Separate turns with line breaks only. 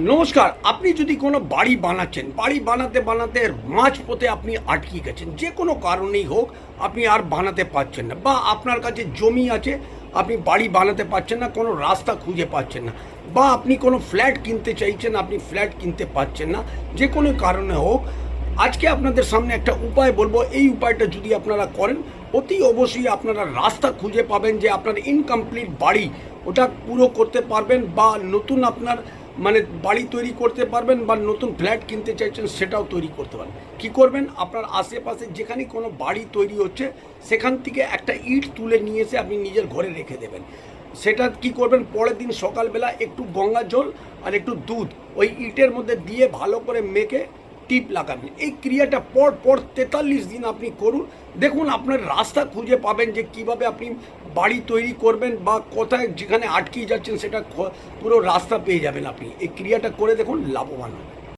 নমস্কার। আপনি যদি কোনো বাড়ি বানাচ্ছেন, বাড়ি বানাতে বানাতে মাঝপথে আপনি আটকে গেছেন, যে কোনো কারণেই হোক আপনি আর বানাতে পারছেন না, বা আপনার কাছে জমি আছে আপনি বাড়ি বানাতে পারছেন না, কোনো রাস্তা খুঁজে পাচ্ছেন না, বা আপনি কোনো ফ্ল্যাট কিনতে চাইছেন আপনি ফ্ল্যাট কিনতে পারছেন না, যে কোনো কারণে হোক, আজকে আপনাদের সামনে একটা উপায় বলবো। এই উপায়টা যদি আপনারা করেন, অতি অবশ্যই আপনারা রাস্তা খুঁজে পাবেন যে আপনার ইনকমপ্লিট বাড়ি ওটা পুরো করতে পারবেন, বা নতুন আপনার মানে বাড়ি তৈরি করতে পারবেন, বা নতুন ফ্ল্যাট কিনতে চাইছেন সেটাও তৈরি করতে পারবেন। কী করবেন, আপনার আশেপাশে যেখানে কোনো বাড়ি তৈরি হচ্ছে সেখান থেকে একটা ইট তুলে নিয়ে এসে আপনি নিজের ঘরে রেখে দেবেন। সেটা কি করবেন, পরের দিন সকালবেলা একটু গঙ্গা জল আর একটু দুধ ওই ইটের মধ্যে দিয়ে ভালো করে মেখে টিপ লাগাবেন। এই ক্রিয়াটা পর পর 43 দিন আপনি করুন, দেখুন আপনার রাস্তা খুঁজে পাবেন যে কিভাবে আপনি বাড়ি তৈরি করবেন, বা কোথায় যেখানে আটকে যাচ্ছেন সেটা পুরো রাস্তা পেয়ে যাবেন। আপনি এই ক্রিয়াটা করে দেখুন, লাভবান হবেন।